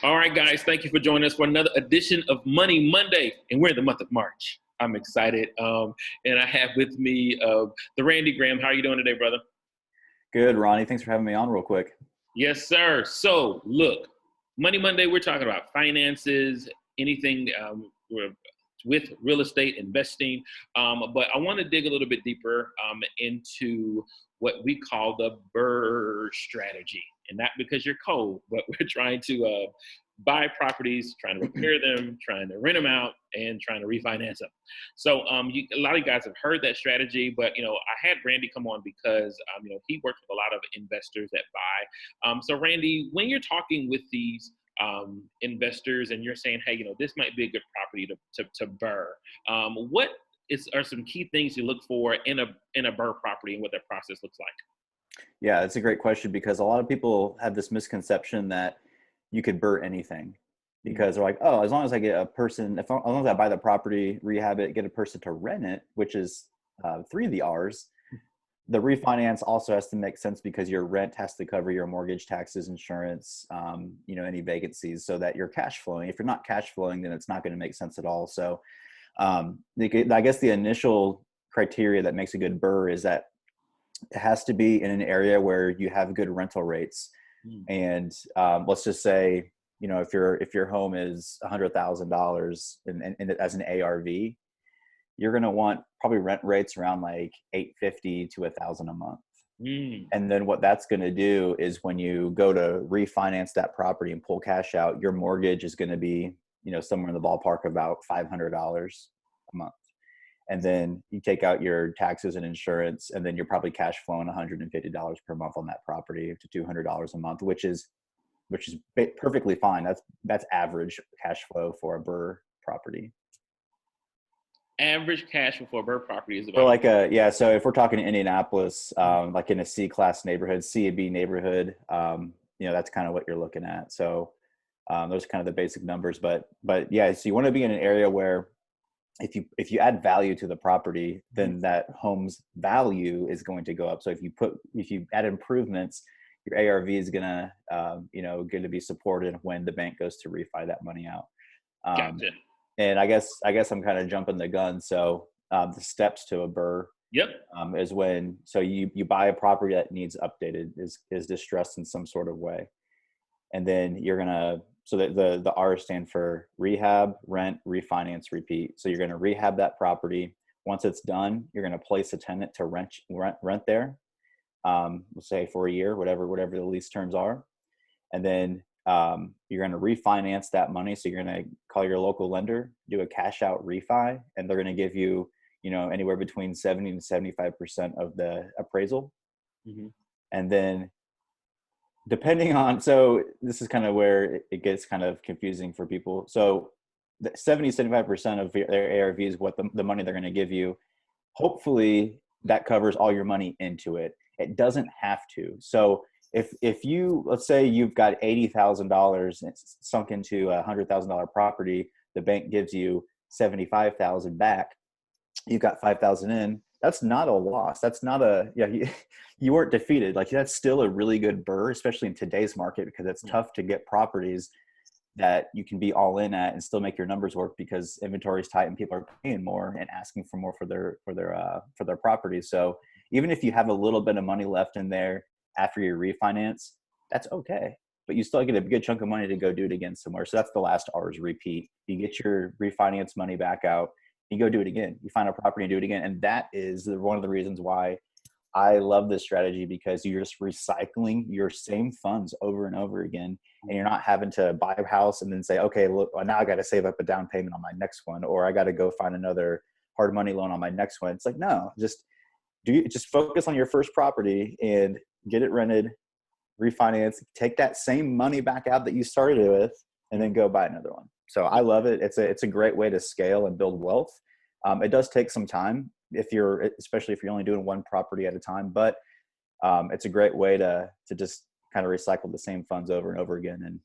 All right, guys, thank you for joining us for another edition of Money Monday, and we're in the month of March. I'm excited, and I have with me the Randy Graham. How are you doing today, brother? Good, Ronnie. Thanks for having me on real quick. Yes, sir. So, look, Money Monday, we're talking about finances, anything with real estate investing, but I want to dig a little bit deeper into what we call the BRRR strategy. And not because you're cold, but we're trying to buy properties, trying to repair them, trying to rent them out, and trying to refinance them. So a lot of you guys have heard that strategy, but I had Randy come on because he works with a lot of investors that buy. So Randy, when you're talking with these investors and you're saying, hey, this might be a good property to BRRRR, what are some key things you look for in a BRRRR property and what that process looks like? Yeah, it's a great question because a lot of people have this misconception that you could BRRRR anything because they're like, oh, as long as I get a person, as long as I buy the property, rehab it, get a person to rent it, which is 3 of the R's, the refinance also has to make sense because your rent has to cover your mortgage, taxes, insurance, any vacancies so that you're cash flowing. If you're not cash flowing, then it's not going to make sense at all. So I guess the initial criteria that makes a good BRRRR is that it has to be in an area where you have good rental rates. And let's just say, if your home is $100,000 and as an ARV, you're going to want probably rent rates around like $850 to $1,000 a month. And then what that's going to do is when you go to refinance that property and pull cash out, your mortgage is going to be, somewhere in the ballpark of about $500 a month. And then you take out your taxes and insurance, and then you're probably cash flowing $150 per month on that property to $200 a month, which is perfectly fine. That's average cash flow for a BRRRR property. Average cash flow for a BRRRR property is about like so if we're talking Indianapolis, like in a C-class neighborhood, C and B neighborhood, that's kind of what you're looking at. So those are kind of the basic numbers, but yeah, so you want to be in an area where if you add value to the property, then that home's value is going to go up. So if you add improvements, your ARV is gonna going to be supported when the bank goes to refi that money out. Gotcha. And I guess I'm kind of jumping the gun. So the steps to a BRRRR is when you buy a property that needs updated, is distressed in some sort of way, and then you're gonna. So that the R stand for rehab, rent, refinance, repeat. So you're going to rehab that property. Once it's done, you're going to place a tenant to rent there. We'll say for a year, whatever the lease terms are. And then you're going to refinance that money. So you're going to call your local lender, do a cash out refi, and they're going to give you, anywhere between 70 to 75% of the appraisal. And then depending on, so this is kind of where it gets kind of confusing for people. So the 75% of their ARV is what the money they're going to give you. Hopefully that covers all your money into it. It doesn't have to. So if you, let's say you've got $80,000 sunk into a $100,000 property, the bank gives you $75,000 back, you've got $5,000 in. That's not a loss. That's not you weren't defeated. Like, that's still a really good BRRRR, especially in today's market, because it's tough to get properties that you can be all in at and still make your numbers work because inventory is tight and people are paying more and asking for more for their properties. So even if you have a little bit of money left in there after your refinance, that's okay. But you still get a good chunk of money to go do it again somewhere. So that's the last R, is repeat. You get your refinance money back out, you go do it again. You find a property and do it again. And that is one of the reasons why I love this strategy, because you're just recycling your same funds over and over again. And you're not having to buy a house and then say, okay, look, now I got to save up a down payment on my next one, or I got to go find another hard money loan on my next one. It's like, no, just focus on your first property and get it rented, refinance, take that same money back out that you started with, and then go buy another one. So I love it. It's a great way to scale and build wealth. It does take some time especially if you're only doing one property at a time, but it's a great way to just kind of recycle the same funds over and over again.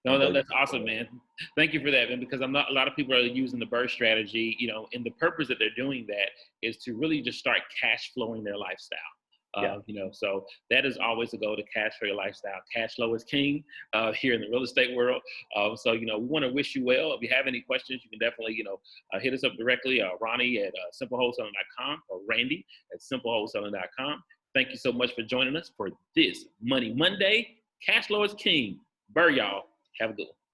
No, that's awesome, man. Thank you for that, man, because a lot of people are using the BRRRR strategy, and the purpose that they're doing that is to really just start cash flowing their lifestyle. You know, so that is always the goal, to cash for your lifestyle. Cash flow is king here in the real estate world. So, you know, we want to wish you well. If you have any questions, you can definitely, you know, hit us up directly, Ronnie at simplewholesaling.com or Randy at simplewholesaling.com. Thank you so much for joining us for this Money Monday. Cash flow is king. BRRRR, y'all. Have a good one.